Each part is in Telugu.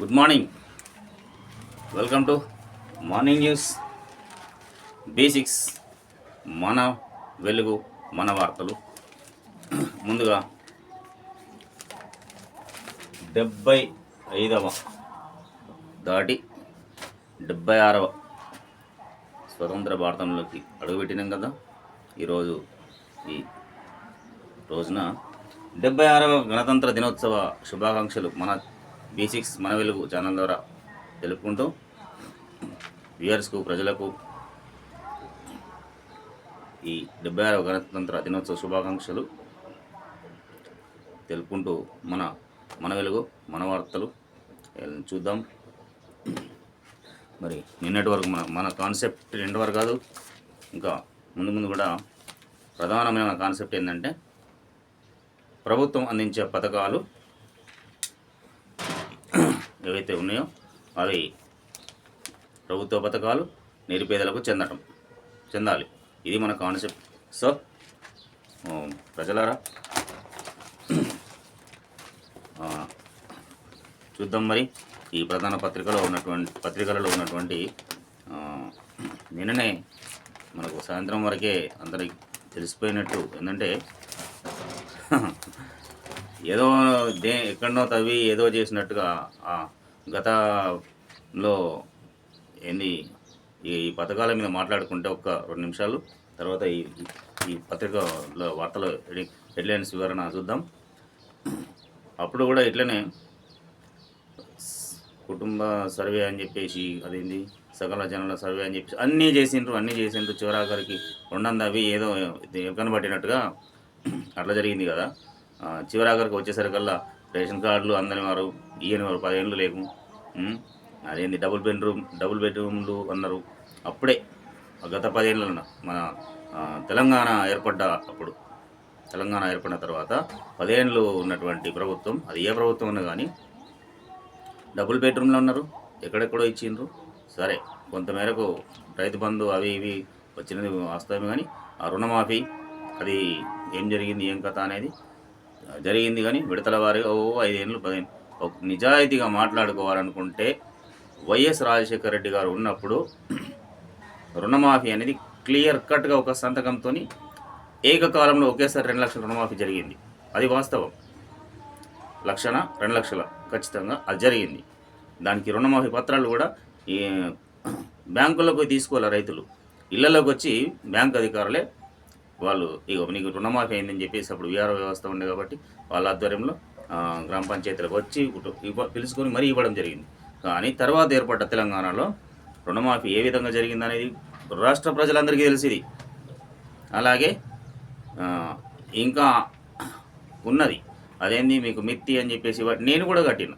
Good morning. Welcome to morning news basics. మన వెలుగు మన వార్తలు. ముందుగా 75వ దాటి 76వ స్వతంత్ర భారతంలోకి అడుగుపెట్టినాం కదా. ఈరోజు ఈ రోజున 76వ గణతంత్ర దినోత్సవ శుభాకాంక్షలు మన బేసిక్స్ మన వెలుగు ఛానల్ ద్వారా తెలుపుకుంటూ వ్యూయర్స్కు ప్రజలకు ఈ 76వ గణతంత్ర దినోత్సవ శుభాకాంక్షలు తెలుపుకుంటూ మన వెలుగు మన వార్తలు చూద్దాం. మరి నిన్నటి వరకు మన కాన్సెప్ట్ నిన్నటి వరకు కాదు, ఇంకా ముందు కూడా ప్రధానమైన కాన్సెప్ట్ ఏంటంటే ప్రభుత్వం అందించే పథకాలు ఏవైతే ఉన్నాయో అవి ప్రభుత్వ పథకాలు నిరుపేదలకు చెందాలి. ఇది మన కాన్సెప్ట్. సో ప్రజలారా చూద్దాం. మరి ఈ ప్రధాన పత్రికలలో ఉన్నటువంటి నిన్ననే మనకు సాయంత్రం వరకే అందరికి తెలిసిపోయినట్టు ఏంటంటే ఏదో ఎక్కడనో తవ్వి ఏదో చేసినట్టుగా గతంలో ఏంది ఈ పథకాల మీద మాట్లాడుకుంటే ఒక 2 నిమిషాలు తర్వాత ఈ పత్రికలో వార్తల హెడ్లైన్స్ వివరణ చూద్దాం. అప్పుడు కూడా ఇట్లనే కుటుంబ సర్వే అని చెప్పేసి అదేంది సకల జనుల సర్వే అని చెప్పేసి అన్నీ చేసిండ్రు చివరాఖరికి రెండందవి ఏదో కనబట్టినట్టుగా అట్లా జరిగింది కదా. చివరాఖరికి వచ్చేసరికల్లా రేషన్ కార్డులు అందని వారు ఇయ్యని వారు 10 ఏళ్ళు లేకు. అదేంది డబుల్ బెడ్రూమ్లు అన్నారు. అప్పుడే గత 10 ఏళ్ళ మన తెలంగాణ ఏర్పడిన తర్వాత 10 ఏళ్ళు ఉన్నటువంటి ప్రభుత్వం, అది ఏ ప్రభుత్వం ఉన్నా కానీ డబుల్ బెడ్రూమ్లు అన్నారు, ఎక్కడెక్కడో ఇచ్చిండ్రు. సరే, కొంతమేరకు రైతు బంధు అవి ఇవి వచ్చినది వాస్తవమే, కానీ ఆ రుణమాఫీ అది ఏం జరిగింది ఏం కథ అనేది జరిగింది. కానీ విడతల వారిగా 5 ఏళ్ళు 10 ఏళ్ళు నిజాయితీగా మాట్లాడుకోవాలనుకుంటే వైఎస్ రాజశేఖర రెడ్డి గారు ఉన్నప్పుడు రుణమాఫీ అనేది క్లియర్ కట్గా ఒక సంతకంతో ఏకకాలంలో ఒకేసారి 2 లక్షల రుణమాఫీ జరిగింది. అది వాస్తవం. 1,00,000 2 లక్షల ఖచ్చితంగా అది జరిగింది. దానికి రుణమాఫీ పత్రాలు కూడా ఈ బ్యాంకులకు తీసుకోవాలి. రైతులు ఇళ్లలోకి వచ్చి బ్యాంక్ అధికారులే వాళ్ళు నీకు రుణమాఫీ అయిందని చెప్పేసి అప్పుడు విఆర్ఓ వ్యవస్థ ఉండే కాబట్టి వాళ్ళ ఆధ్వర్యంలో గ్రామ పంచాయతీలకు వచ్చి పిలుచుకొని మరీ ఇవ్వడం జరిగింది. కానీ తర్వాత ఏర్పడ్డ తెలంగాణలో రుణమాఫీ ఏ విధంగా జరిగిందనేది రాష్ట్ర ప్రజలందరికీ తెలిసింది. అలాగే ఇంకా ఉన్నది అదేంది మీకు మిత్తి అని చెప్పేసి నేను కూడా కట్టిన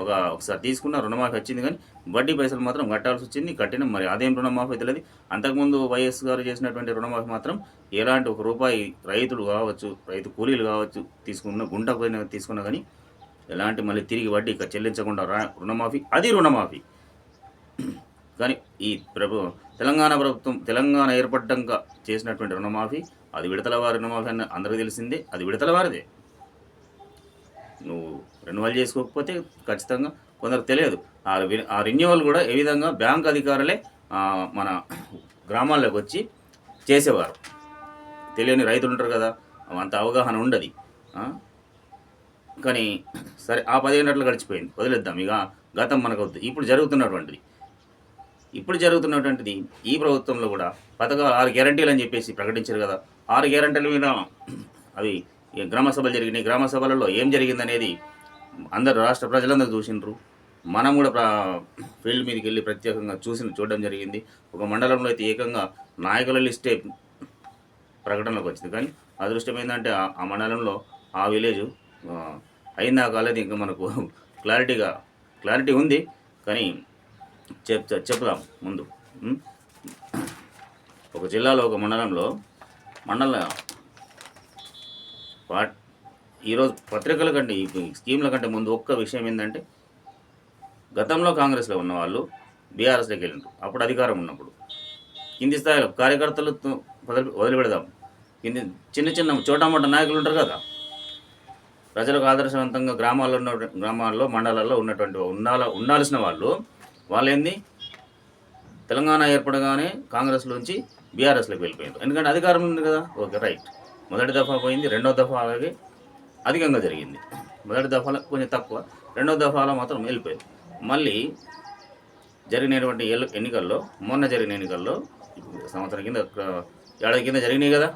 ఒకసారి తీసుకున్న రుణమాఫీ వచ్చింది, కానీ వడ్డీ పైసలు మాత్రం కట్టాల్సి వచ్చింది. కట్టిన మరి అదేం రుణమాఫీ తెలియదు. అంతకుముందు వైఎస్ గారు చేసినటువంటి రుణమాఫీ మాత్రం ఎలాంటి ₹1 రైతులు కావచ్చు, రైతు కూలీలు కావచ్చు తీసుకున్న గుంట పోయిన తీసుకున్నా కానీ ఎలాంటి మళ్ళీ తిరిగి వడ్డీ చెల్లించకుండా రుణమాఫీ, అది రుణమాఫీ. కానీ ఈ తెలంగాణ ఏర్పడ్డాక చేసినటువంటి రుణమాఫీ అది విడతల వారి రుణమాఫీ అని అందరికీ తెలిసిందే. అది విడతల వారిదే. నువ్వు రెన్యువల్ చేసుకోకపోతే ఖచ్చితంగా కొందరు తెలియదు. ఆ రెన్యువల్ కూడా ఏ విధంగా బ్యాంక్ అధికారులే మన గ్రామాల్లోకి వచ్చి చేసేవారు. తెలియని రైతులు ఉంటారు కదా, అంత అవగాహన ఉండదు. కానీ సరే, ఆ 10 ఏళ్ళట్లు గడిచిపోయింది, వదిలేద్దాం. ఇక గతం మనకు వద్దు. ఇప్పుడు జరుగుతున్నటువంటిది ఈ ప్రభుత్వంలో కూడా పథకాలు 6 గ్యారంటీలు అని చెప్పేసి ప్రకటించారు కదా. 6 గ్యారంటీల మీద అవి గ్రామ సభలు జరిగినాయి. గ్రామ సభలలో ఏం జరిగిందనేది అందరు రాష్ట్ర ప్రజలందరూ చూసిండ్రు. మనం కూడా ఫీల్డ్ మీదకి వెళ్ళి ప్రత్యేకంగా చూడడం జరిగింది. ఒక మండలంలో అయితే ఏకంగా నాయకుల లిస్టే ప్రకటనలోకి వచ్చింది. కానీ అదృష్టం ఏంటంటే ఆ మండలంలో ఆ విలేజ్ అయిందా కాలేదు ఇంకా మనకు క్లారిటీ ఉంది. కానీ చెప్దాం ముందు. ఒక జిల్లాలో ఒక మండల ఈరోజు పత్రికల కంటే ఈ స్కీమ్ల కంటే ముందు ఒక్క విషయం ఏంటంటే, గతంలో కాంగ్రెస్లో ఉన్న వాళ్ళు బీఆర్ఎస్లోకి వెళ్ళినారు. అప్పుడు అధికారం ఉన్నప్పుడు కింది స్థాయిలో కార్యకర్తలతో వదిలిపెడదాం. కింది చిన్న చోటామోట నాయకులు ఉంటారు కదా, ప్రజలకు ఆదర్శవంతంగా గ్రామాల్లో మండలాల్లో ఉన్నటువంటి ఉండాల్సిన వాళ్ళు ఏంది తెలంగాణ ఏర్పడగానే కాంగ్రెస్లోంచి బీఆర్ఎస్లోకి వెళ్ళిపోయింది. ఎందుకంటే అధికారం ఉంది కదా. Okay, right. మొదటి దఫా పోయింది, రెండో దఫా అలాగే అధికంగా జరిగింది. మొదటి దఫాలో కొంచెం తక్కువ, రెండో దఫాలో మాత్రం వెళ్ళిపోయింది. మళ్ళీ జరిగినటువంటి ఎన్నికల్లో, మొన్న జరిగిన ఎన్నికల్లో సంవత్సరం కింద ఏడాది కింద జరిగినాయి కదా.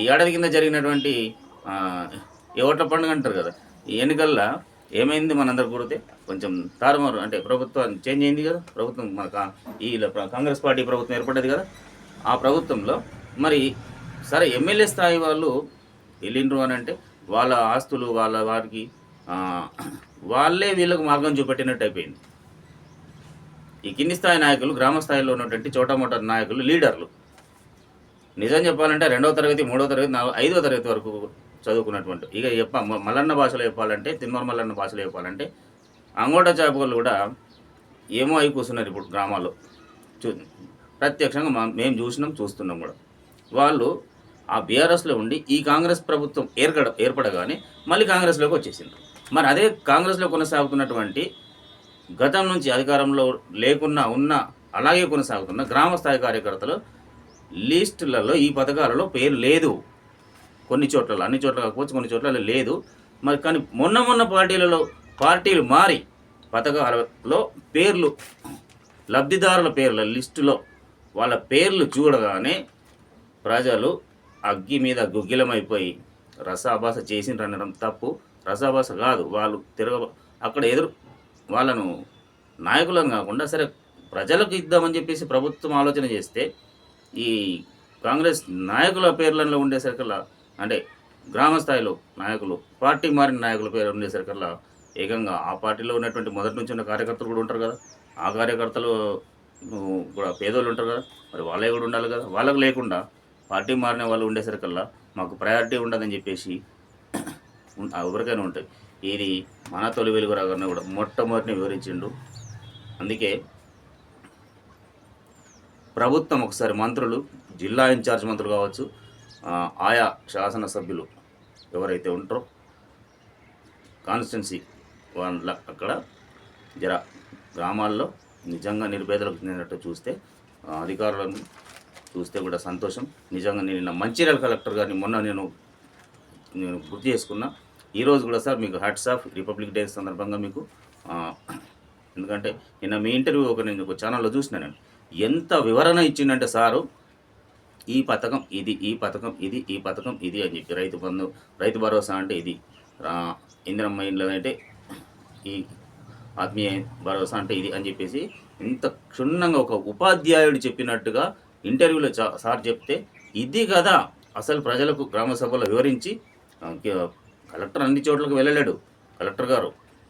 ఈ ఏడాది కింద జరిగినటువంటి ఈ ఓట్ల పండుగ అంటారు కదా, ఈ ఎన్నికల్లో ఏమైంది మనందరికి గురితే కొంచెం తారుమారు. అంటే ప్రభుత్వం చేంజ్ అయింది కదా. ప్రభుత్వం మన ఈ కాంగ్రెస్ పార్టీ ప్రభుత్వం ఏర్పడ్డది కదా. ఆ ప్రభుత్వంలో మరి సరే ఎమ్మెల్యే స్థాయి వాళ్ళు వెళ్ళిండ్రు అని అంటే వాళ్ళ ఆస్తులు వారికి వాళ్ళే వీళ్ళకు మార్గం చూపెట్టినట్టు అయిపోయింది. ఈ కింది స్థాయి నాయకులు, గ్రామ స్థాయిలో ఉన్నటువంటి చోటమోట నాయకులు, లీడర్లు నిజం చెప్పాలంటే 2వ తరగతి, 3వ తరగతి, 5వ తరగతి వరకు చదువుకున్నటువంటి, ఇక మల్లన్న భాషలో చెప్పాలంటే, తిన్మూరు మల్లన్న భాషలో చెప్పాలంటే అంగోట చేపలు కూడా ఏమో అయి కూర్చున్నారు ఇప్పుడు గ్రామాల్లో. ప్రత్యక్షంగా మేము చూస్తున్నాం కూడా. వాళ్ళు ఆ బీఆర్ఎస్లో ఉండి ఈ కాంగ్రెస్ ప్రభుత్వం ఏర్పడగానే మళ్ళీ కాంగ్రెస్లోకి వచ్చేసింది. మరి అదే కాంగ్రెస్లో కొనసాగుతున్నటువంటి గతం నుంచి అధికారంలో లేకున్నా అలాగే కొనసాగుతున్న గ్రామ స్థాయి కార్యకర్తలు లిస్టులలో ఈ పథకాలలో పేరు లేదు. కొన్ని చోట్ల, అన్ని చోట్ల కాకపోవచ్చు, కొన్ని చోట్ల లేదు. మరి కానీ మొన్న పార్టీలు మారి పథకాలలో పేర్లు, లబ్ధిదారుల పేర్ల లిస్టులో వాళ్ళ పేర్లు చూడగానే ప్రజలు అగ్గి మీద గుగ్గిలమైపోయి రసాభాస చేసిండ్రనడం తప్పు. రసాభాస కాదు, వాళ్ళు అక్కడ వాళ్ళను నాయకులను కాకుండా సరే ప్రజలకు ఇద్దామని చెప్పేసి ప్రభుత్వం ఆలోచన చేస్తే ఈ కాంగ్రెస్ నాయకుల పేర్లలో ఉండేసరికల్లా, అంటే గ్రామ స్థాయిలో నాయకులు, పార్టీ మారిన నాయకుల పేరు ఉండేసరికల్లా ఏకంగా ఆ పార్టీలో ఉన్నటువంటి మొదటి నుంచి ఉన్న కార్యకర్తలు కూడా ఉంటారు కదా. ఆ కార్యకర్తలు కూడా పేదోళ్ళు ఉంటారు కదా. మరి వాళ్ళే కూడా ఉండాలి కదా. వాళ్ళకు లేకుండా పార్టీ మారిన వాళ్ళు ఉండేసరికల్లా మాకు ప్రయారిటీ ఉండదని చెప్పేసి ఎవరికైనా ఉంటుంది. ఇది మన తొలి వెలుగు రాగానే కూడా మొట్టమొదటిని వివరించిండు. అందుకే ప్రభుత్వం ఒకసారి మంత్రులు, జిల్లా ఇన్ఛార్జ్ మంత్రులు కావచ్చు, ఆయా శాసనసభ్యులు ఎవరైతే ఉంటారో కాన్స్టిట్యున్సీ వాళ్ళ అక్కడ గ్రామాల్లో నిజంగా నిర్భేదలకు చెందినట్టు చూస్తే, అధికారులను చూస్తే కూడా సంతోషం. నిజంగా నిన్న మంచిర్యాల కలెక్టర్ గారిని మొన్న నేను గుర్తు చేసుకున్నా. ఈరోజు కూడా సార్ మీకు హ్యాట్స్ ఆఫ్, రిపబ్లిక్ డే సందర్భంగా మీకు. ఎందుకంటే నిన్న మీ ఇంటర్వ్యూ నేను ఒక ఛానల్లో చూసిన, నేను ఎంత వివరణ ఇచ్చిందంటే సారు, ఈ పథకం ఇది, ఈ పథకం ఇది, ఈ పథకం ఇది అని చెప్పి, రైతు భరోసా అంటే ఇది, ఇందిరమ్మ ఇండ్లు అంటే ఈ ఆత్మీయ భరోసా అంటే ఇది అని చెప్పేసి ఇంత క్షుణ్ణంగా ఒక ఉపాధ్యాయుడు చెప్పినట్టుగా ఇంటర్వ్యూలో సార్ చెప్తే, ఇది కదా అసలు ప్రజలకు గ్రామ సభలో వివరించి. కలెక్టర్ అన్ని చోట్లకు వెళ్ళలేడు. కలెక్టర్ గారు,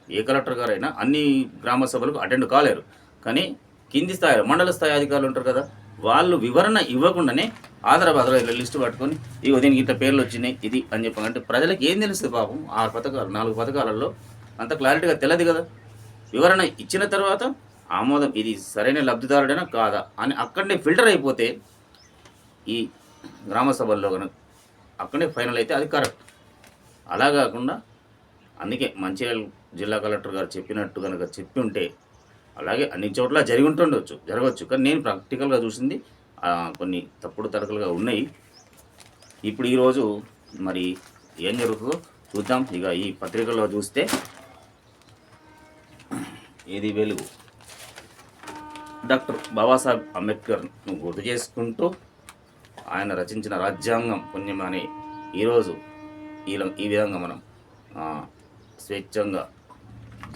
ఏ కలెక్టర్ గారైనా అన్ని గ్రామ సభలకు అటెండ్ కాలేరు. కానీ కింది స్థాయిలో మండల స్థాయి అధికారులు ఉంటారు కదా, వాళ్ళు వివరణ ఇవ్వకుండానే ఆధారబాధలో లిస్టు పట్టుకొని ఇగో దీనికి ఇంత పేర్లు వచ్చినాయి ఇది అని చెప్పాలంటే ప్రజలకు ఏం తెలుస్తుంది పాపం. 6 పథకాలు 4 పథకాలలో అంత క్లారిటీగా తెలియదు కదా. వివరణ ఇచ్చిన తర్వాత ఆమోదం, ఇది సరైన లబ్ధిదారుడైనా కాదా అని అక్కడనే ఫిల్టర్ అయిపోతే ఈ గ్రామ సభల్లో కనుక అక్కడే ఫైనల్ అయితే అది కరెక్ట్. అలా కాకుండా అందుకే మంచిర్యాల జిల్లా కలెక్టర్ గారు చెప్పినట్టు కనుక చెప్పి ఉంటే అలాగే అన్ని చోట్ల జరగవచ్చు. కానీ నేను ప్రాక్టికల్గా చూసింది కొన్ని తప్పుడు తడకలుగా ఉన్నాయి. ఇప్పుడు ఈరోజు మరి ఏం జరుగుతుందో చూద్దాం. ఇక ఈ పత్రికల్లో చూస్తే ఇది వెలుగు, డాక్టర్ బాబాసాహెబ్ అంబేద్కర్ను గుర్తు చేసుకుంటూ ఆయన రచించిన రాజ్యాంగం పుణ్యం అని ఈరోజు ఈ విధంగా మనం స్వేచ్ఛంగా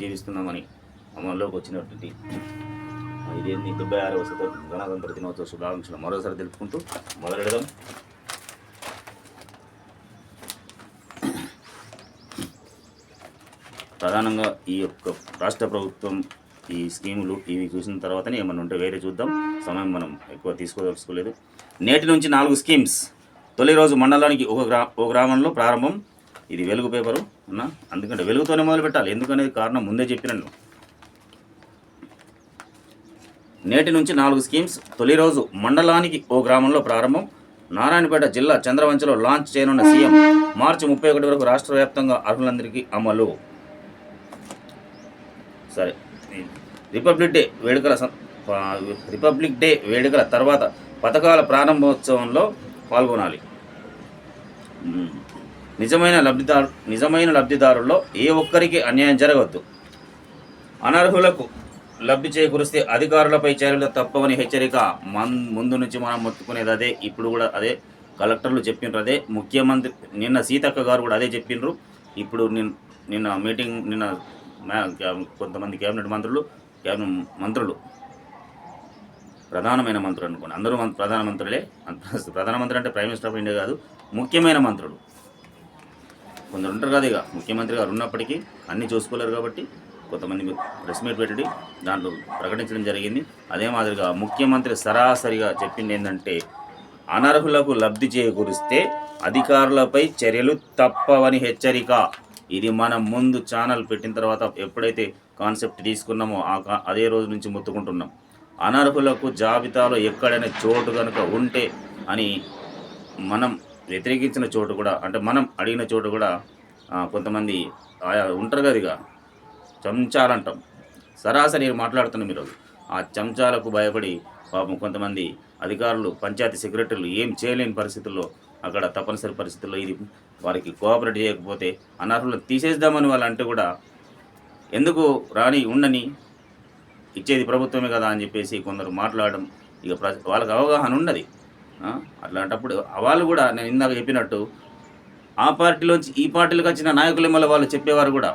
జీవిస్తున్నామని అమల్లోకి వచ్చినటువంటి ఇదేంది 76వ గణతంత్ర దినోత్సవ శుభాకాంక్షలు మరోసారి తెలుపుకుంటూ మొదలెడదాం. ప్రధానంగా ఈ యొక్క రాష్ట్ర ప్రభుత్వం ఈ స్కీములు ఇవి చూసిన తర్వాతనే ఏమన్నా ఉంటే వేరే చూద్దాం. సమయం మనం ఎక్కువ తీసుకోదలుచుకోలేదు. నేటి నుంచి 4 స్కీమ్స్. తొలి రోజు మండలానికి ఒక గ్రామంలో ప్రారంభం. ఇది వెలుగు పేపరు అన్నా, అందుకంటే వెలుగుతోనే మొదలు పెట్టాలి. ఎందుకనేది కారణం ముందే చెప్పినాను. నేటి నుంచి 4 స్కీమ్స్. తొలి రోజు మండలానికి ఓ గ్రామంలో ప్రారంభం. నారాయణపేట జిల్లా చంద్రవంచలో లాంచ్ చేయనున్న సీఎం. మార్చి 31 వరకు రాష్ట్ర వ్యాప్తంగా అర్హులందరికీ అమలు. సరే, రిపబ్లిక్ డే వేడుకల తర్వాత పథకాల ప్రారంభోత్సవంలో పాల్గొనాలి. నిజమైన లబ్ధిదారుల్లో ఏ ఒక్కరికి అన్యాయం జరగవద్దు. అనర్హులకు లబ్ధి చేకూరిస్తే అధికారులపై చర్యలు తప్పవని హెచ్చరిక. ముందు నుంచి మనం మొత్తుకునేది అదే, ఇప్పుడు కూడా అదే. కలెక్టర్లు చెప్పిండ్రు అదే, ముఖ్యమంత్రి నిన్న సీతక్క గారు కూడా అదే చెప్పిండ్రు. ఇప్పుడు నిన్న కొంతమంది క్యాబినెట్ మంత్రులు ప్రధానమైన మంత్రులు అనుకోండి, అందరూ ప్రధానమంత్రులే. ప్రధానమంత్రి అంటే ప్రైమ్ మినిస్టర్ ఆఫ్ ఇండియా కాదు, ముఖ్యమైన మంత్రులు కొందరు ఉంటారు కదా. ఇక ముఖ్యమంత్రి గారు ఉన్నప్పటికీ అన్నీ చూసుకోలేరు కాబట్టి కొంతమంది ప్రెస్ మీట్ పెట్టి దాంట్లో ప్రకటించడం జరిగింది. అదే మాదిరిగా ముఖ్యమంత్రి సరాసరిగా చెప్పింది ఏంటంటే, అనర్హులకు లబ్ధి చేకూరిస్తే అధికారులపై చర్యలు తప్పవని హెచ్చరిక. ఇది మనం ముందు ఛానల్ పెట్టిన తర్వాత ఎప్పుడైతే కాన్సెప్ట్ తీసుకున్నామో అదే రోజు నుంచి మొత్తుకుంటున్నాం. అనర్హులకు జాబితాలో ఎక్కడైనా చోటు కనుక ఉంటే అని మనం వ్యతిరేకించిన చోటు కూడా, అంటే మనం అడిగిన చోటు కూడా కొంతమంది ఉంటారు కదా, ఇక చెంచాలంటాం. సరాసరి మాట్లాడుతున్నాం ఈరోజు. ఆ చెంచాలకు భయపడి పాపం కొంతమంది అధికారులు, పంచాయతీ సెక్రటరీలు ఏం చేయలేని పరిస్థితుల్లో, అక్కడ తప్పనిసరి పరిస్థితుల్లో ఇది వారికి కోఆపరేట్ చేయకపోతే అనర్హులను తీసేద్దామని వాళ్ళు అంటే కూడా ఎందుకు రాని ఉండని, ఇచ్చేది ప్రభుత్వమే కదా అని చెప్పేసి కొందరు మాట్లాడడం. ఇక వాళ్ళకి అవగాహన ఉండదు. అట్లాంటప్పుడు వాళ్ళు కూడా నేను ఇందాక చెప్పినట్టు ఆ పార్టీలోంచి ఈ పార్టీలకు వచ్చిన నాయకులే మళ్ళీ వాళ్ళు చెప్పేవారు కూడా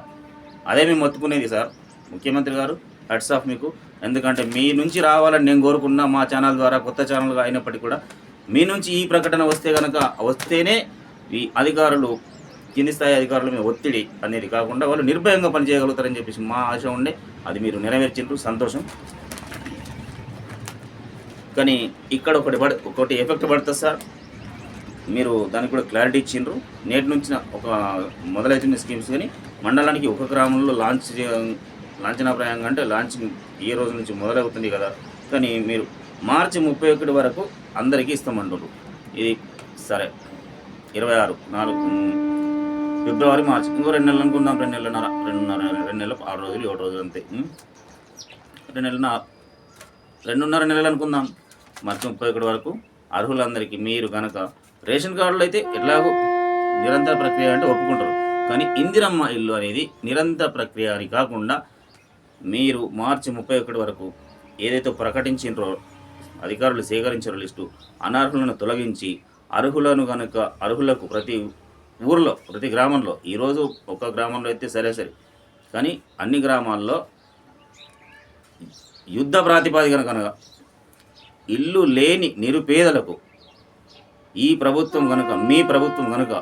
అదే మేము మొత్తుకునేది. సార్ ముఖ్యమంత్రి గారు, హెడ్స్ ఆఫ్ మీకు. ఎందుకంటే మీ నుంచి రావాలని నేను కోరుకున్నా, మా ఛానల్ ద్వారా, కొత్త ఛానల్గా అయినప్పటికీ కూడా మీ నుంచి ఈ ప్రకటన వస్తేనే ఈ అధికారులు, కింది స్థాయి అధికారుల మీద ఒత్తిడి అనేది కాకుండా వాళ్ళు నిర్భయంగా పనిచేయగలుగుతారని చెప్పేసి మా ఆశ ఉండే. అది మీరు నెరవేర్చిండ్రు, సంతోషం. కానీ ఇక్కడ ఒకటి ఎఫెక్ట్ పడుతుంది సార్. మీరు దానికి కూడా క్లారిటీ ఇచ్చిండ్రు. నేటి నుంచి ఒక మొదలవుతున్న స్కీమ్స్ కానీ మండలానికి ఒక గ్రామంలో లాంఛనాప్రాయంగా అంటే లాంచింగ్ ఈ రోజు నుంచి మొదలవుతుంది కదా. కానీ మీరు మార్చి 31 వరకు అందరికీ ఇస్తామంటారు. ఇది సరే, 26, 4, ఫిబ్రవరి, మార్చి, ఇంకో 2 నెలలు అనుకుందాం. 2 నెలలు 6 రోజులు 7 రోజులు అంతే. 2.5 నెలలు అనుకుందాం. మార్చి 31 వరకు అర్హులందరికీ మీరు కనుక రేషన్ కార్డులు అయితే ఎట్లాగో నిరంతర ప్రక్రియ అంటే ఒప్పుకుంటారు. కానీ ఇందిరమ్మ ఇల్లు అనేది నిరంతర ప్రక్రియ అని కాకుండా మీరు మార్చి 31 వరకు ఏదైతే ప్రకటించినరో, అధికారులు సేకరించారో లిస్టు, అనర్హులను తొలగించి అర్హులకు ప్రతి ఊరిలో, ప్రతి గ్రామంలో, ఈరోజు ఒక గ్రామంలో అయితే సరే కానీ అన్ని గ్రామాల్లో యుద్ధ ప్రాతిపాదికన కనుక ఇల్లు లేని నిరుపేదలకు ఈ ప్రభుత్వం కనుక, మీ ప్రభుత్వం కనుక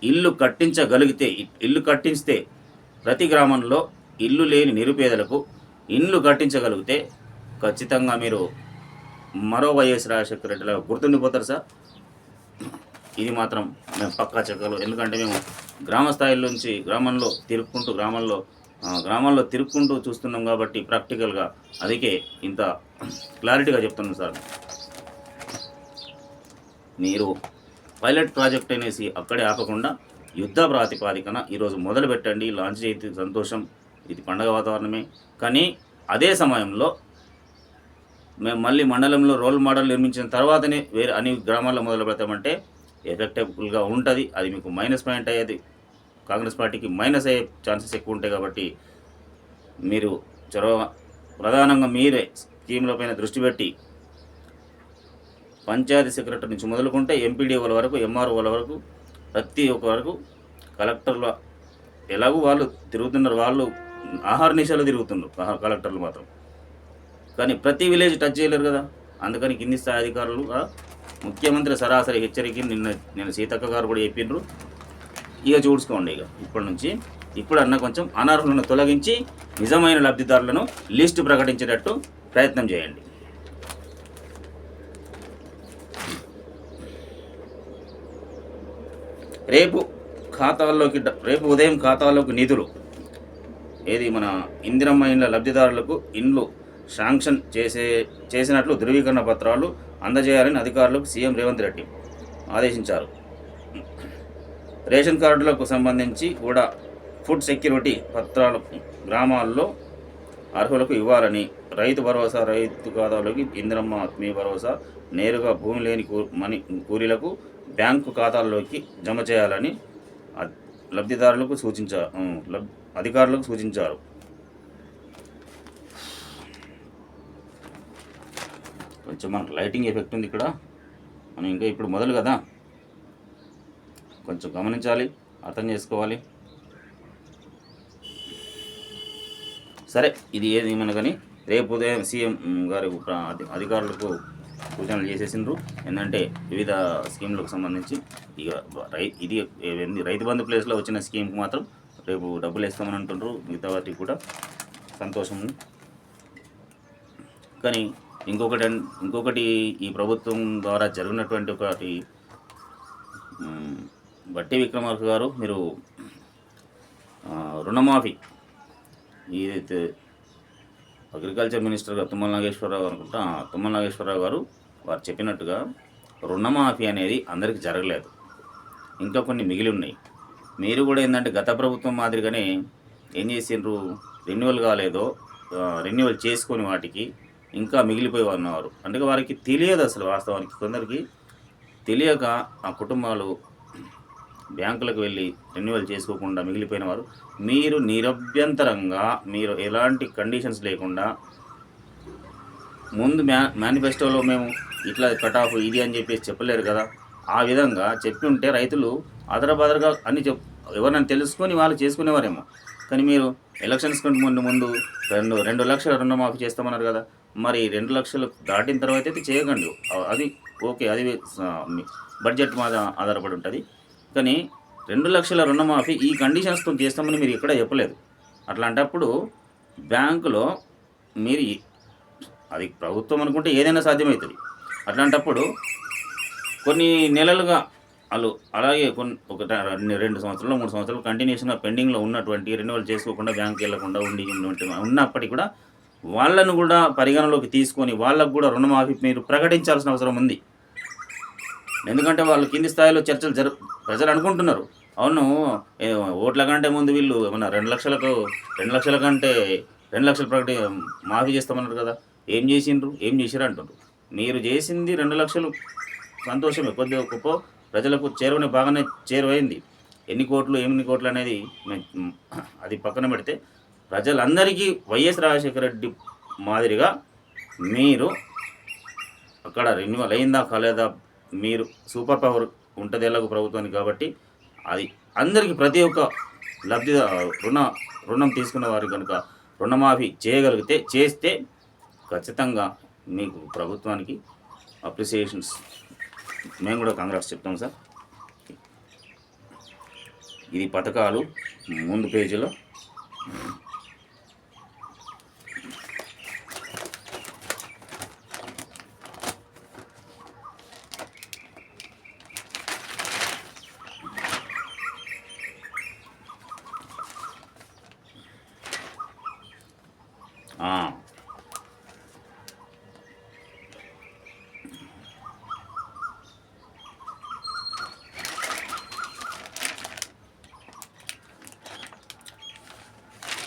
ఇల్లు కట్టించితే ప్రతి గ్రామంలో ఇల్లు లేని నిరుపేదలకు ఇల్లు కట్టించగలిగితే ఖచ్చితంగా మీరు మరో వైఎస్ రాజశేఖర రెడ్డిలా గుర్తుండిపోతారు సార్. ఇది మాత్రం మేము పక్కా చెప్పగలం. ఎందుకంటే మేము గ్రామ స్థాయిలో నుంచి గ్రామాల్లో తిరుక్కుంటూ చూస్తున్నాం కాబట్టి ప్రాక్టికల్గా. అందుకే ఇంత క్లారిటీగా చెప్తున్నాం సార్. మీరు పైలట్ ప్రాజెక్ట్ అనేసి అక్కడే ఆపకుండా యుద్ధ ప్రాతిపాదికన ఈరోజు మొదలు పెట్టండి. లాంచ్ చేతి సంతోషం, ఇది పండగ వాతావరణమే. కానీ అదే సమయంలో మేము మళ్ళీ మండలంలో రోల్ మోడల్ నిర్మించిన తర్వాతనే వేరే అన్ని గ్రామాల్లో మొదలు పెడతామంటే ఎఫెక్టబుల్గా ఉంటుంది. అది మీకు మైనస్ పాయింట్ అయ్యేది, కాంగ్రెస్ పార్టీకి మైనస్ అయ్యే ఛాన్సెస్ ఎక్కువ ఉంటాయి. కాబట్టి మీరు ప్రధానంగా మీరే స్కీములపైన దృష్టి పెట్టి పంచాయతీ సెక్రటరీ నుంచి మొదలుకుంటే ఎంపీడీఓల వరకు, ఎంఆర్ఓల వరకు, ప్రతి ఒక్క వరకు, కలెక్టర్ల ఎలాగూ వాళ్ళు తిరుగుతున్నారు. వాళ్ళు ఆహార నిశాలు తిరుగుతున్నారు కలెక్టర్లు మాత్రం. కానీ ప్రతి విలేజ్ టచ్ చేయలేరు కదా. అందుకని కింది స్థాయి అధికారులు, ముఖ్యమంత్రి సరాసరి హెచ్చరిక నిన్న సీతక్క గారు కూడా చెప్పిండ్రు. ఇక చూసుకోండి. ఇప్పటి నుంచి ఇప్పుడన్నా కొంచెం అనర్హులను తొలగించి నిజమైన లబ్ధిదారులను లిస్టు ప్రకటించేటట్టు ప్రయత్నం చేయండి. రేపు ఉదయం ఖాతాల్లోకి నిధులు. ఏది మన ఇందిరమ్మ ఇండ్ల లబ్ధిదారులకు ఇండ్లు శాంక్షన్ చేసినట్లు ధృవీకరణ పత్రాలు అందజేయాలని అధికారులకు సీఎం రేవంత్ రెడ్డి ఆదేశించారు. రేషన్ కార్డులకు సంబంధించి కూడా ఫుడ్ సెక్యూరిటీ పత్రాలకు గ్రామాల్లో అర్హులకు ఇవ్వాలని, రైతు భరోసా రైతు ఖాతాలోకి ఇందిరమ్మ ఆత్మీయ భరోసా నేరుగా భూమి లేని కూలీలకు బ్యాంకు ఖాతాల్లోకి జమ చేయాలని లబ్ధిదారులకు అధికారులకు సూచించారు. కొంచెం మనకు లైటింగ్ ఎఫెక్ట్ ఉంది ఇక్కడ, మనం ఇంకా ఇప్పుడు మొదలు కదా, కొంచెం గమనించాలి, అర్థం చేసుకోవాలి. సరే, ఇది ఏదేమైనా కానీ రేపు ఉదయం సీఎం గారి అధికారులకు సూచనలు చేసేసిండ్రు. ఏంటంటే వివిధ స్కీమ్లకు సంబంధించి ఇక ఇది రైతు బంధు ప్లేస్లో వచ్చిన స్కీమ్కి మాత్రం రేపు డబ్బులు వేస్తామని అంటుండ్రు. మిగతా వాటికి కూడా సంతోషం. కానీ ఇంకొకటి ఈ ప్రభుత్వం ద్వారా జరిగినటువంటి ఒకటి, బట్టి విక్రమార్క గారు మీరు రుణమాఫీ ఏదైతే అగ్రికల్చర్ మినిస్టర్గా తుమ్మల నాగేశ్వరరావు గారు వారు చెప్పినట్టుగా రుణమాఫీ అనేది అందరికీ జరగలేదు, ఇంకా కొన్ని మిగిలి ఉన్నాయి. మీరు కూడా ఏంటంటే గత ప్రభుత్వం మాదిరిగానే ఏం చేసిండ్రు, రెన్యువల్ కాలేదో రెన్యువల్ చేసుకొని వాటికి ఇంకా మిగిలిపోయి ఉన్నవారు. అంటే వారికి తెలియదు అసలు, వాస్తవానికి కొందరికి తెలియక ఆ కుటుంబాలు బ్యాంకులకు వెళ్ళి రెన్యువల్ చేసుకోకుండా మిగిలిపోయిన వారు. మీరు నిరభ్యంతరంగా, మీరు ఎలాంటి కండిషన్స్ లేకుండా ముందు మేనిఫెస్టోలో మేము ఇట్లా కట్ ఆఫ్ ఇది అని చెప్పేసి చెప్పలేరు కదా. ఆ విధంగా చెప్పి ఉంటే రైతులు అదరబదరగా అన్ని ఎవరైనా తెలుసుకొని వాళ్ళు చేసుకునేవారేమో. కానీ మీరు ఎలక్షన్స్ కంటే ముందు 2 లక్షల రుణమాఫీ చేస్తామన్నారు కదా, మరి 2 లక్షలు దాటిన తర్వాత అయితే చేయకండి, అది ఓకే, అది బడ్జెట్ మీద ఆధారపడి ఉంటుంది. కానీ 2 లక్షల రుణమాఫీ ఈ కండిషన్స్తో చేస్తామని మీరు ఎక్కడ చెప్పలేదు. అట్లాంటప్పుడు బ్యాంకులో మీరు అది ప్రభుత్వం అనుకుంటే ఏదైనా సాధ్యమవుతుంది. అట్లాంటప్పుడు కొన్ని నెలలుగా వాళ్ళు అలాగే ఒక 2 సంవత్సరాలు 3 సంవత్సరాలు కంటిన్యూషన్గా పెండింగ్లో ఉన్నటువంటి రెన్యువల్ చేసుకోకుండా బ్యాంకుకి వెళ్లకుండా ఉన్నప్పటికీ కూడా వాళ్ళను కూడా పరిగణలోకి తీసుకొని వాళ్ళకు కూడా రుణమాఫీ మీరు ప్రకటించాల్సిన అవసరం ఉంది. ఎందుకంటే వాళ్ళు కింది స్థాయిలో చర్చలు ప్రజలు అనుకుంటున్నారు, అవును ఓట్ల కంటే ముందు వీళ్ళు ఏమన్నా 2 లక్షల కంటే 2 లక్షలు మాఫీ చేస్తామన్నారు కదా, ఏం చేసిర్రు అంటున్నారు. మీరు చేసింది 2 లక్షలు సంతోషమే, కొద్దిగా గొప్ప ప్రజలకు బాగానే చేరువైంది. ఎన్ని కోట్లు అనేది అది పక్కన పెడితే ప్రజలందరికీ వైఎస్ రాజశేఖర రెడ్డి మాదిరిగా మీరు అక్కడ రెన్యువల్ అయిందా కాలేదా, మీరు సూపర్ పవర్ ఉంటుంది ఎలాగో ప్రభుత్వానికి. కాబట్టి అది అందరికీ ప్రతి ఒక్క రుణం తీసుకున్న వారికి కనుక రుణమాఫీ చేస్తే ఖచ్చితంగా మీకు ప్రభుత్వానికి అప్రిసియేషన్స్, మేము కూడా కాంగ్రెస్ చెప్తాం సార్. ఇది పథకాలు ముందు పేజీలో.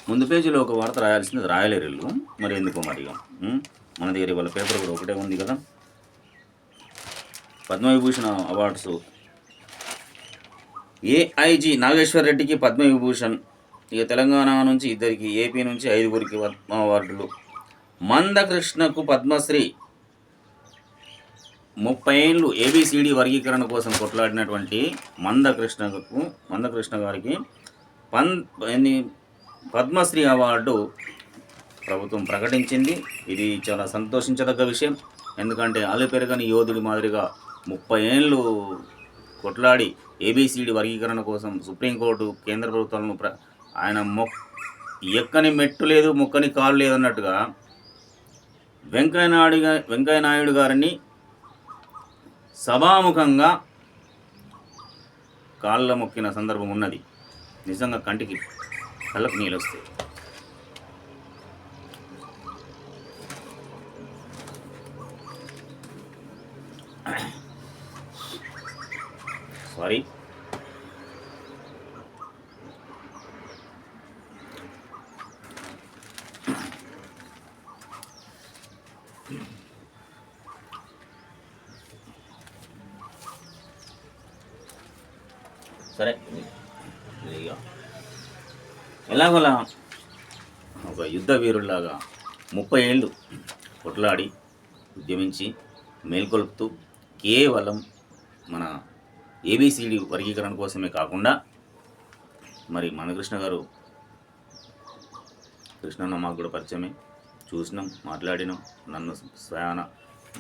ముందు పేజీలో ఒక వార్త రాయాల్సింది రాయలేరు వీళ్ళు, మరి ఎందుకో మరి. మన దగ్గర వాళ్ళ పేపర్ కూడా ఒకటే ఉంది కదా. పద్మవిభూషణ్ అవార్డ్స్, ఏఐజీ నాగేశ్వర్ రెడ్డికి పద్మవిభూషణ్, ఇక తెలంగాణ నుంచి 2, ఏపీ నుంచి 5 పద్మ అవార్డులు. మందకృష్ణకు పద్మశ్రీ. 30 ఏళ్ళు ఏబిసిడి వర్గీకరణ కోసం కొట్లాడినటువంటి మందకృష్ణ గారికి పద్మశ్రీ అవార్డు ప్రభుత్వం ప్రకటించింది. ఇది చాలా సంతోషించదగ్గ విషయం. ఎందుకంటే అలు పెరగని యోధుడి మాదిరిగా 30 ఏళ్ళు కొట్లాడి ఏబిసిడి వర్గీకరణ కోసం సుప్రీంకోర్టు కేంద్ర ప్రభుత్వాలను ఆయన ఎక్కని మెట్టు లేదు, మొక్కని కాలు లేదు అన్నట్టుగా వెంకయ్యనాయుడు గారిని సభాముఖంగా కాళ్ళ మొక్కిన సందర్భం ఉన్నది. నిజంగా కళ్ళకు నీళ్ళు వస్తాయి. సారీ. సరే, ఇక ఎలాగోలా ఒక యుద్ధ వీరుల్లాగా 30 ఏళ్ళు కొట్లాడి ఉద్యమించి మేల్కొల్పుతూ కేవలం మన ఏబిసిడి వర్గీకరణ కోసమే కాకుండా మరి మందకృష్ణ గారు, కృష్ణన్న మాకు కూడా పరిచయమే, చూసినాం, మాట్లాడినాం. నన్ను స్వయాన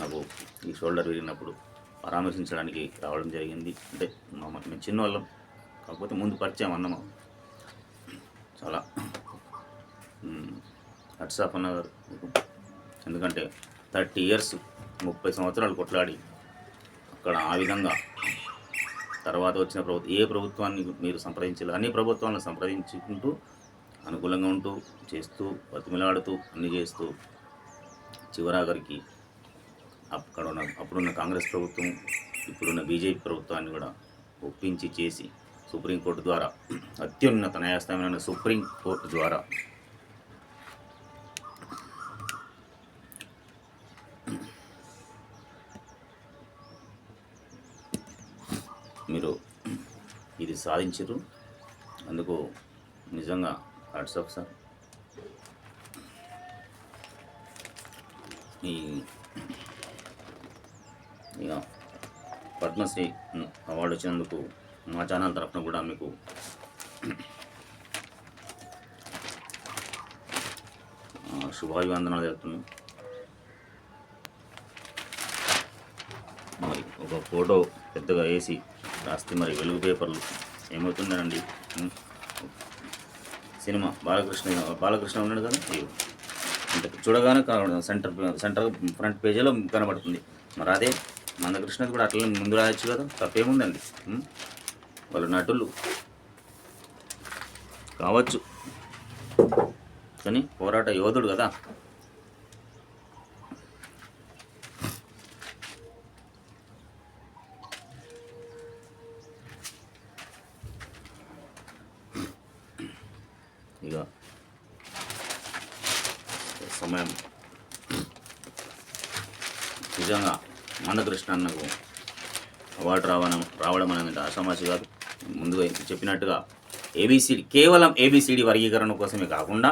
నాకు ఈ షోల్డర్ విరిగినప్పుడు పరామర్శించడానికి రావడం జరిగింది. అంటే మేము చిన్నవాళ్ళం, కాకపోతే ముందు పరిచయం అన్నమా. చాలా హట్సాఫ్ అన్న గారు, ఎందుకంటే 30 years 30 సంవత్సరాలు కొట్లాడి అక్కడ ఆ విధంగా తర్వాత వచ్చిన ఏ ప్రభుత్వాన్ని మీరు సంప్రదించాలి, అన్ని ప్రభుత్వాలను సంప్రదించుకుంటూ అనుకూలంగా ఉంటూ చేస్తూ బతిమిలాడుతూ అన్నీ చేస్తూ చివరాఖరికి అప్పుడున్న కాంగ్రెస్ ప్రభుత్వం, ఇప్పుడున్న బీజేపీ ప్రభుత్వాన్ని కూడా ఒప్పించి చేసి సుప్రీంకోర్టు ద్వారా, అత్యున్నత న్యాయస్థానమైన సుప్రీంకోర్టు ద్వారా మీరు ఇది సాధించారు. అందుకు నిజంగా హ్యాట్స్ ఆఫ్ సార్. ఇక పద్మశ్రీ అవార్డు వచ్చినందుకు మా ఛానల్ తరఫున కూడా మీకు శుభాభివందనాలు చెప్తున్నాను. మరి ఒక ఫోటో పెద్దగా వేసి రాస్తే మరి వెలుగు పేపర్లు ఏమవుతుందనండి. సినిమా బాలకృష్ణ ఉన్నాడు కదా, అంటే చూడగానే సెంటర్ ఫ్రంట్ పేజీలో కనబడుతుంది. మరి అదే మందకృష్ణది కూడా అట్లా ముందు రాయొచ్చు కదా, తప్పేముందండి. వాళ్ళు నటులు కావచ్చు కానీ పోరాట యోధుడు కదా. ఇక సమయం నిజంగా మందకృష్ణ అన్నకు అవార్డు రావడం అనేది ఆషామాషి కాదు. ముందుగా చెప్పినట్టుగా కేవలం ఏబిసిడి వర్గీకరణ కోసమే కాకుండా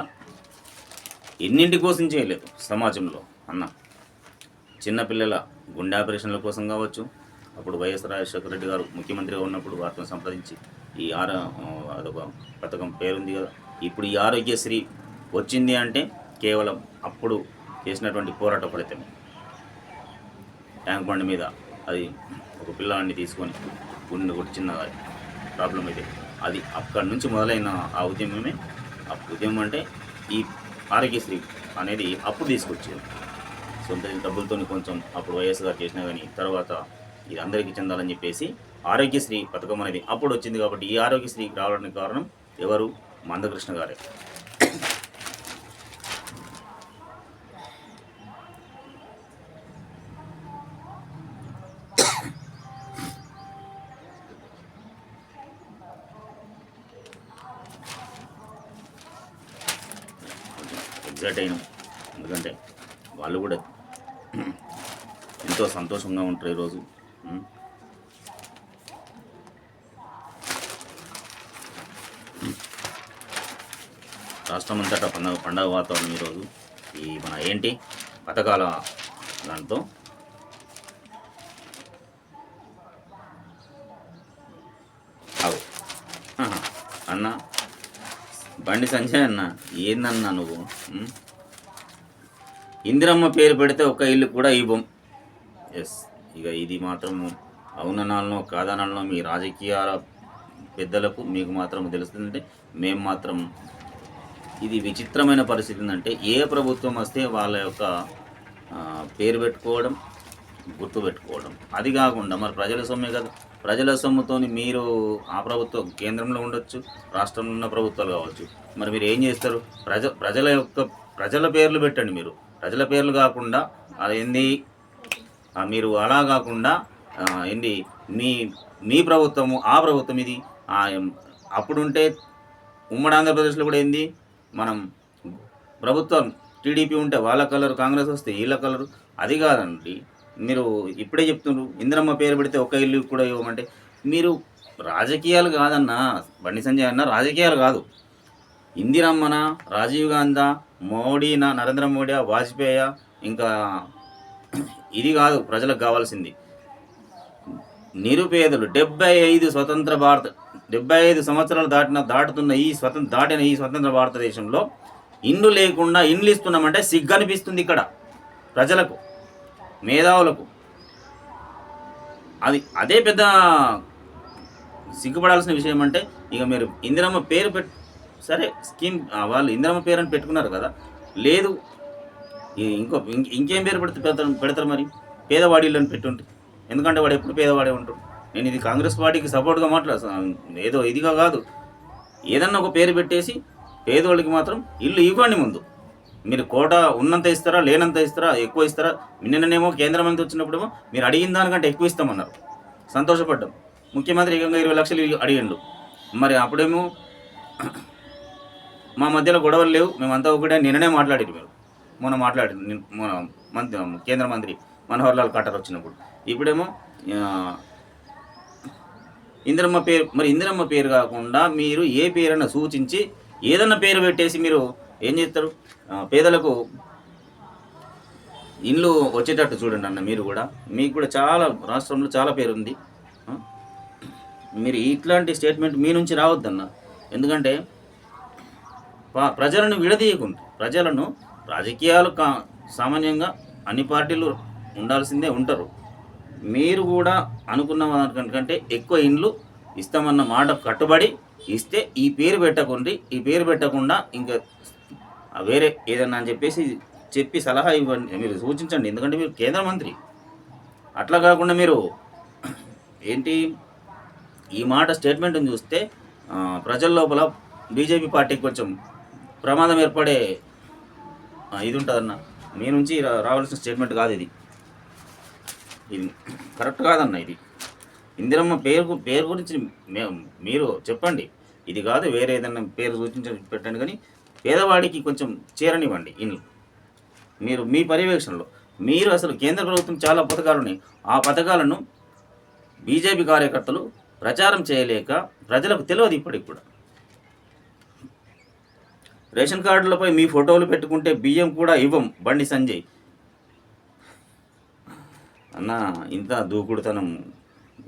ఎన్నింటి కోసం చేయలేదు సమాజంలో అన్న. చిన్నపిల్లల గుండె ఆపరేషన్ల కోసం కావచ్చు, అప్పుడు వైఎస్ రాజశేఖర రెడ్డి గారు ముఖ్యమంత్రిగా ఉన్నప్పుడు వారితో సంప్రదించి ఈ అదొక పథకం పేరుంది కదా. ఇప్పుడు ఈ ఆరోగ్యశ్రీ వచ్చింది అంటే కేవలం అప్పుడు చేసినటువంటి పోరాట ఫలితమే. ట్యాంక్ బండ్ మీద అది ఒక పిల్లవాడిని తీసుకొని గుండె కొట్టి చిన్న ప్రాబ్లం అయితే అది అక్కడి నుంచి మొదలైన ఆ ఉద్యమమే. ఆ ఉద్యమం అంటే ఈ ఆరోగ్యశ్రీ అనేది అప్పుడు తీసుకొచ్చేది. సొంత డబ్బులతో కొంచెం అప్పుడు వైఎస్ గారు చేసినా కానీ తర్వాత ఇది అందరికీ చెందాలని చెప్పేసి ఆరోగ్యశ్రీ పథకం అనేది అప్పుడు వచ్చింది. కాబట్టి ఈ ఆరోగ్యశ్రీ రావడానికి కారణం ఎవరు? మందకృష్ణ గారే. ఎగ్జైట్ అయినాం, ఎందుకంటే వాళ్ళు కూడా ఎంతో సంతోషంగా ఉంటారు ఈరోజు. రాష్ట్రం అంతటా పండగ వాతావరణం ఈరోజు. ఈ మన ఏంటి పథకాల దాంతో అన్న బండి సంజయ్ అన్న, ఏందన్నా నువ్వు? ఇందిరమ్మ పేరు పెడితే ఒక ఇల్లు కూడా ఇవ్వం. ఎస్, ఇక ఇది మాత్రం అవుననాలనో కాదనాలనో మీ రాజకీయాల పెద్దలకు మీకు మాత్రం తెలుస్తుందంటే, మేము మాత్రం ఇది విచిత్రమైన పరిస్థితి ఏంటంటే ఏ ప్రభుత్వం వస్తే వాళ్ళ యొక్క పేరు పెట్టుకోవడం, గుర్తు పెట్టుకోవడం. అది కాకుండా మరి ప్రజల సొమ్మే కదా, ప్రజల సొమ్ముతో మీరు ఆ ప్రభుత్వం కేంద్రంలో ఉండొచ్చు, రాష్ట్రంలో ఉన్న ప్రభుత్వాలు కావచ్చు. మరి మీరు ఏం చేస్తారు? ప్రజల పేర్లు పెట్టండి. మీరు ప్రజల పేర్లు కాకుండా ఏంది, మీరు అలా కాకుండా ఏంది మీ ప్రభుత్వము ఆ ప్రభుత్వం ఇది అప్పుడుంటే ఉమ్మడి ఆంధ్రప్రదేశ్లో కూడా ఏంది మనం ప్రభుత్వం టీడీపీ ఉంటే వాళ్ళ కలరు, కాంగ్రెస్ వస్తే వీళ్ళ కలరు. అది కాదండి, మీరు ఇప్పుడే చెప్తున్నారు ఇందిరమ్మ పేరు పెడితే ఒక ఇల్లు కూడా ఇవ్వమంటే. మీరు రాజకీయాలు కాదన్నా, బండి సంజయ్ అన్న రాజకీయాలు కాదు. ఇందిరమ్మన, రాజీవ్ గాంధీ, మోడీనా, నరేంద్ర మోడీ, వాజ్పేయి, ఇంకా ఇది కాదు ప్రజలకు కావాల్సింది. నిరుపేదలు 75 స్వతంత్ర భారత 75 సంవత్సరాలు దాటుతున్న ఈ స్వతంత్ర భారతదేశంలో ఇండ్లు లేకుండా ఇండ్లు ఇస్తున్నామంటే సిగ్గనిపిస్తుంది ఇక్కడ ప్రజలకు, మేధావులకు. అదే పెద్ద సిగ్గుపడాల్సిన విషయం. అంటే ఇక మీరు ఇందిరమ్మ పేరు సరే స్కీమ్ వాళ్ళు ఇందిరమ్మ పేరు అని పెట్టుకున్నారు కదా, లేదు ఇంకేం పేరు పెడతారు మరి? పేదవాడిళ్ళు అని పెట్టుంటే, ఎందుకంటే వాడు ఎప్పుడు పేదవాడే ఉంటాడు. నేను ఇది కాంగ్రెస్ పార్టీకి సపోర్ట్గా ఏదో ఇదిగా కాదు. ఏదన్నా ఒక పేరు పెట్టేసి పేదోళ్ళకి మాత్రం ఇల్లు ఇవ్వండి. ముందు మీరు కోట ఉన్నంత ఇస్తారా, లేనంత ఇస్తారా, ఎక్కువ ఇస్తారా? నిన్ననేమో కేంద్ర మంత్రి వచ్చినప్పుడేమో మీరు అడిగిన దానికంటే ఎక్కువ ఇస్తామన్నారు, సంతోషపడ్డాం. ముఖ్యమంత్రి ఏకంగా 20 లక్షలు అడిగిండు. మరి అప్పుడేమో మా మధ్యలో గొడవలు లేవు, మేమంతా ఒకటే నిన్ననే మాట్లాడారు. మీరు మన కేంద్ర మంత్రి మనోహర్ లాల్ ఖట్టర్ వచ్చినప్పుడు. ఇప్పుడేమో ఇందిరమ్మ పేరు. మరి ఇందిరమ్మ పేరు కాకుండా మీరు ఏ పేరైనా సూచించి ఏదన్నా పేరు పెట్టేసి మీరు ఏం చేస్తారు? పేదలకు ఇండ్లు వచ్చేటట్టు చూడండి అన్న. మీరు కూడా, మీకు కూడా చాలా రాష్ట్రంలో చాలా పేరు ఉంది. మీరు ఇట్లాంటి స్టేట్మెంట్ మీ నుంచి రావద్దన్న. ఎందుకంటే ప్రజలను విడదీయకుండా, ప్రజలను రాజకీయాలు సామాన్యంగా అన్ని పార్టీలు ఉండాల్సిందే ఉంటారు. మీరు కూడా అనుకున్న దానికంటే ఎక్కువ ఇండ్లు ఇస్తామన్న మాట కట్టుబడి ఇస్తే ఈ పేరు పెట్టకండి. ఈ పేరు పెట్టకుండా ఇంకా వేరే ఏదన్నా అని చెప్పి సలహా ఇవ్వండి, మీరు సూచించండి. ఎందుకంటే మీరు కేంద్ర మంత్రి. అట్లా కాకుండా మీరు ఏంటి ఈ మాట స్టేట్మెంట్ని చూస్తే ప్రజల లోపల బీజేపీ పార్టీకి కొంచెం ప్రమాదం ఏర్పడే ఇది ఉంటుందన్న. మీ నుంచి రావాల్సిన స్టేట్మెంట్ కాదు ఇది. ఇది కరెక్ట్ కాదన్న. ఇది ఇందిరమ్మ పేరు గురించి మీరు చెప్పండి. ఇది కాదు, వేరే ఏదైనా పేరు పెట్టండి. కానీ పేదవాడికి కొంచెం చేరనివ్వండి ఇల్లు. మీరు మీ పర్యవేక్షణలో మీరు అసలు కేంద్ర ప్రభుత్వం చాలా పథకాలు ఉన్నాయి. ఆ పథకాలను బీజేపీ కార్యకర్తలు ప్రచారం చేయలేక ప్రజలకు తెలియదు. ఇప్పటికి కూడా రేషన్ కార్డులపై మీ ఫోటోలు పెట్టుకుంటే బియ్యం కూడా ఇవ్వం బండి సంజయ్ అన్న. ఇంత దూకుడుతనం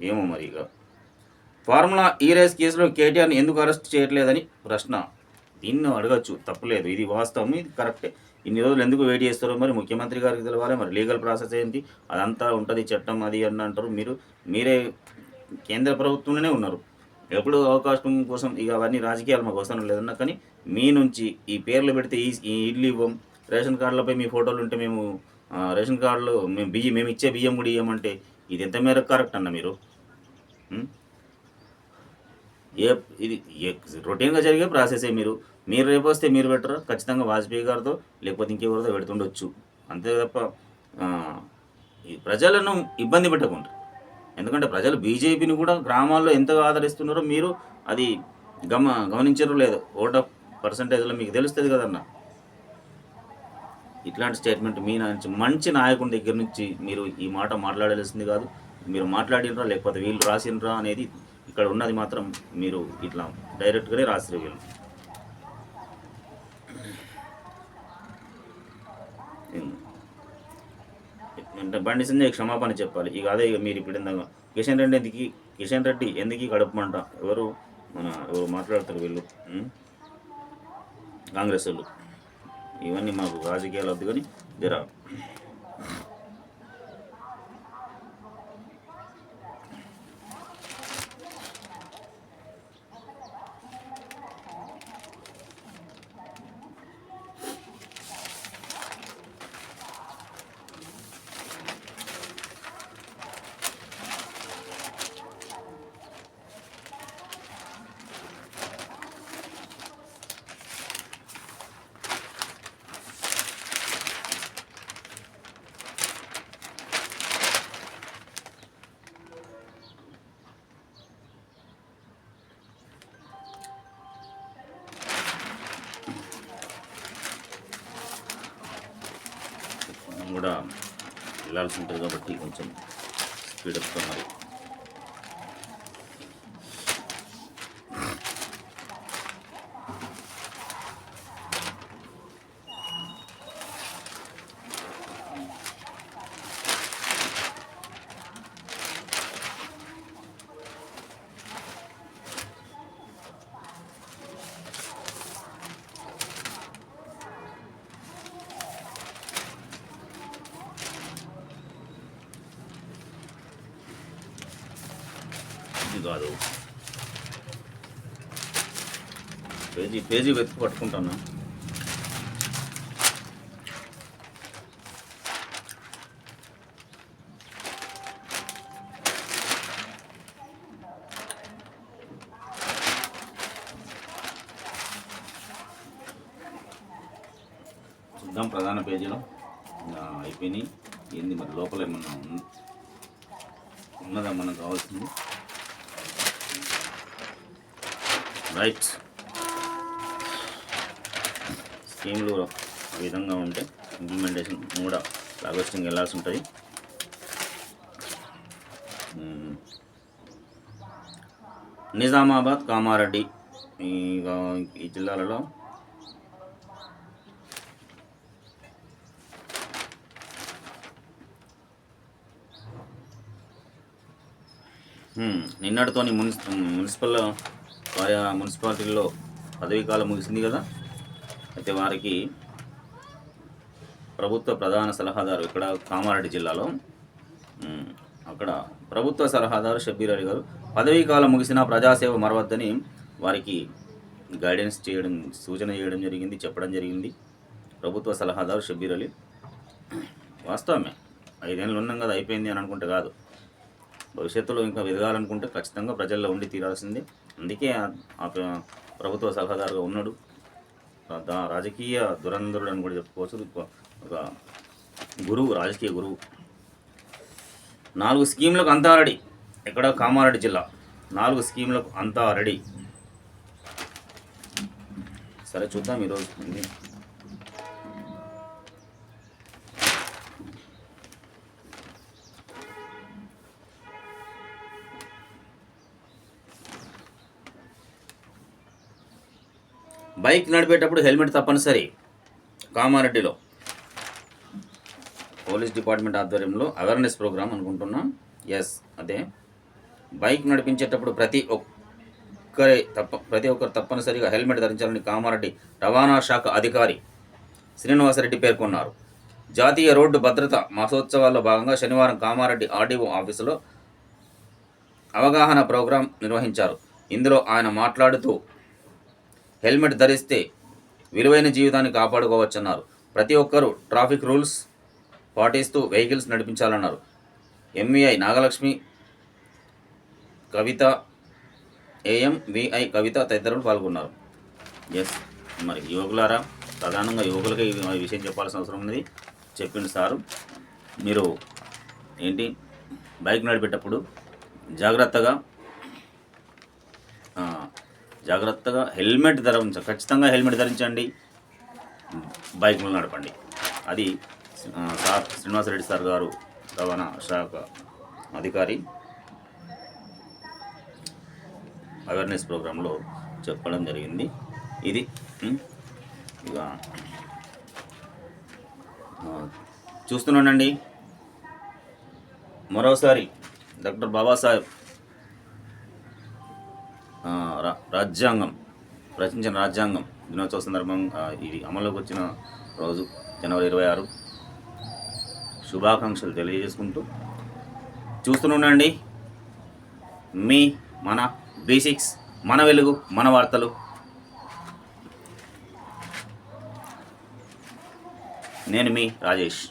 ఏమో మరి. ఇక ఫార్ములా ఈ రేస్ కేసులో కేటీఆర్ని ఎందుకు అరెస్ట్ చేయట్లేదని ప్రశ్న. దీన్ని అడగచ్చు, తప్పులేదు. ఇది వాస్తవం, ఇది కరెక్టే. ఇన్ని రోజులు ఎందుకు వెయిట్ చేస్తారో మరి ముఖ్యమంత్రి గారికి తెలవాలి. మరి లీగల్ ప్రాసెస్ ఏంటి అదంతా ఉంటుంది, చట్టం అది అని అంటారు. మీరే కేంద్ర ప్రభుత్వంలోనే ఉన్నారు. ఎప్పుడు అవకాశం కోసం ఇక అవన్నీ రాజకీయాలు మాకు అవసరం లేదన్నా. కానీ మీ నుంచి ఈ పేర్లు పెడితే ఈ ఇల్లు ఇవ్వం, రేషన్ కార్డులపై మీ ఫోటోలు ఉంటే మేము రేషన్ కార్డులో మేము ఇచ్చే బియ్యం కూడా ఇవ్వమంటే ఇది ఎంత మేరకు కరెక్ట్ అన్న? మీరు ఇది రొటీన్గా జరిగే ప్రాసెసే. మీరు రేపు వస్తే మీరు పెట్టరా? ఖచ్చితంగా వాజ్పేయి గారితో లేకపోతే ఇంకెవరితో పెడుతుండొచ్చు, అంతే తప్ప ఈ ప్రజలను ఇబ్బంది పెట్టకుండా. ఎందుకంటే ప్రజలు బీజేపీని కూడా గ్రామాల్లో ఎంతగా ఆదరిస్తున్నారో మీరు అది గమనించరు లేదు. ఓట్ ఆఫ్ పర్సంటేజ్లో మీకు తెలుస్తుంది కదన్న. ఇట్లాంటి స్టేట్మెంట్ మీ నుంచి మంచి నాయకుడి దగ్గర నుంచి మీరు ఈ మాట మాట్లాడాల్సింది కాదు. మీరు మాట్లాడినరా లేకపోతే వీళ్ళు రాసినరా అనేది ఇక్కడ ఉన్నది మాత్రం మీరు ఇట్లా డైరెక్ట్గానే రాసిరు వీళ్ళు. బండి సంజయ్ క్షమాపణ చెప్పాలి. ఇక అదే ఇక మీరు ఇప్పుడు ఇందాక కిషన్ రెడ్డి ఎందుకు గడపమంట ఎవరు మాట్లాడతారు వీళ్ళు కాంగ్రెస్ వాళ్ళు. ఇవన్నీ మాకు రాజకీయాలు వద్దు కానీ జరా కూడా వెళ్ళాల్సి ఉంటుంది కాబట్టి కొంచెం స్పీడప్తో మరి కాదు పేజీ వెతికి పట్టుకుంటాను. చూద్దాం ప్రధాన పేజీలో అయిపోయినాయి. ఏంది మరి లోపల ఏమన్నా ఉన్నదా మనకు కావాల్సింది? రైట్, స్కీమ్లు ఆ విధంగా ఉంటే ఇంప్లిమెంటేషన్ కూడా ఆగస్టింగ్ వెళ్ళాల్సి ఉంటుంది. నిజామాబాద్, కామారెడ్డి ఈ జిల్లాలలో నిన్నటితోని మున్సిపాలిటీల్లో పదవీకాలం ముగిసింది కదా. అయితే వారికి ప్రభుత్వ ప్రధాన సలహాదారు ఇక్కడ కామారెడ్డి జిల్లాలో అక్కడ ప్రభుత్వ సలహాదారు షబ్బీర్ అలీ గారు పదవీకాలం ముగిసిన ప్రజాసేవ మరవద్దని వారికి గైడెన్స్ చేయడం, సూచన చేయడం జరిగింది, చెప్పడం జరిగింది. ప్రభుత్వ సలహాదారు షబ్బీర్ అలీ వాస్తవమే, 5 ఏళ్ళు ఉన్నాం కదా అయిపోయింది అని అనుకుంటే కాదు. భవిష్యత్తులో ఇంకా ఎదగాలనుకుంటే ఖచ్చితంగా ప్రజల్లో ఉండి తీరాల్సిందే. అందుకే ఆ ప్రభుత్వ సలహాదారుగా ఉన్నాడు. రాజకీయ దురంధరుడు అని కూడా చెప్పుకోవచ్చు, ఒక గురువు, రాజకీయ గురువు. 4 స్కీమ్లకు అంతా రెడీ. ఇక్కడ కామారెడ్డి జిల్లా 4 స్కీమ్లకు అంతా రెడీ. సరే చూద్దాం ఈరోజు. బైక్ నడిపేటప్పుడు హెల్మెట్ తప్పనిసరి. కామారెడ్డిలో పోలీస్ డిపార్ట్మెంట్ ఆధ్వర్యంలో అవేర్నెస్ ప్రోగ్రామ్ అనుకుంటున్నాం. అదే బైక్ నడిపించేటప్పుడు ప్రతి ఒక్కరు తప్పనిసరిగా హెల్మెట్ ధరించాలని కామారెడ్డి రవాణా శాఖ అధికారి శ్రీనివాసరెడ్డి పేర్కొన్నారు. జాతీయ రోడ్డు భద్రత మాసోత్సవాల్లో భాగంగా శనివారం కామారెడ్డి ఆర్డీఓ ఆఫీసులో అవగాహన ప్రోగ్రాం నిర్వహించారు. ఇందులో ఆయన మాట్లాడుతూ హెల్మెట్ ధరిస్తే విలువైన జీవితాన్ని కాపాడుకోవచ్చన్నారు. ప్రతి ఒక్కరూ ట్రాఫిక్ రూల్స్ పాటిస్తూ వెహికల్స్ నడిపించాలన్నారు. ఎంవీఐ నాగలక్ష్మి, కవిత, ఏఎంవిఐ కవిత తదితరులు పాల్గొన్నారు. మరి యువకులారా, ప్రధానంగా యువకులకి ఈ విషయం చెప్పాల్సిన అవసరం ఉన్నది. చెప్పింది సారు, మీరు ఏంటి బైక్ నడిపేటప్పుడు జాగ్రత్తగా హెల్మెట్ ఖచ్చితంగా హెల్మెట్ ధరించండి, బైక్లు నడపండి. అది సార్ శ్రీనివాసరెడ్డి సార్ గారు రవాణా శాఖ అధికారి అవేర్నెస్ ప్రోగ్రాంలో చెప్పడం జరిగింది. ఇది ఇక చూస్తున్నానండి. మరోసారి డాక్టర్ బాబాసాహెబ్ రాజ్యాంగం రచించిన రాజ్యాంగం దినోత్సవ సందర్భంగా ఇది అమల్లోకి వచ్చిన రోజు జనవరి 26. శుభాకాంక్షలు తెలియజేసుకుంటూ చూస్తూనండి మన B6, మన వెలుగు, మన వార్తలు. నేను మీ రాజేష్.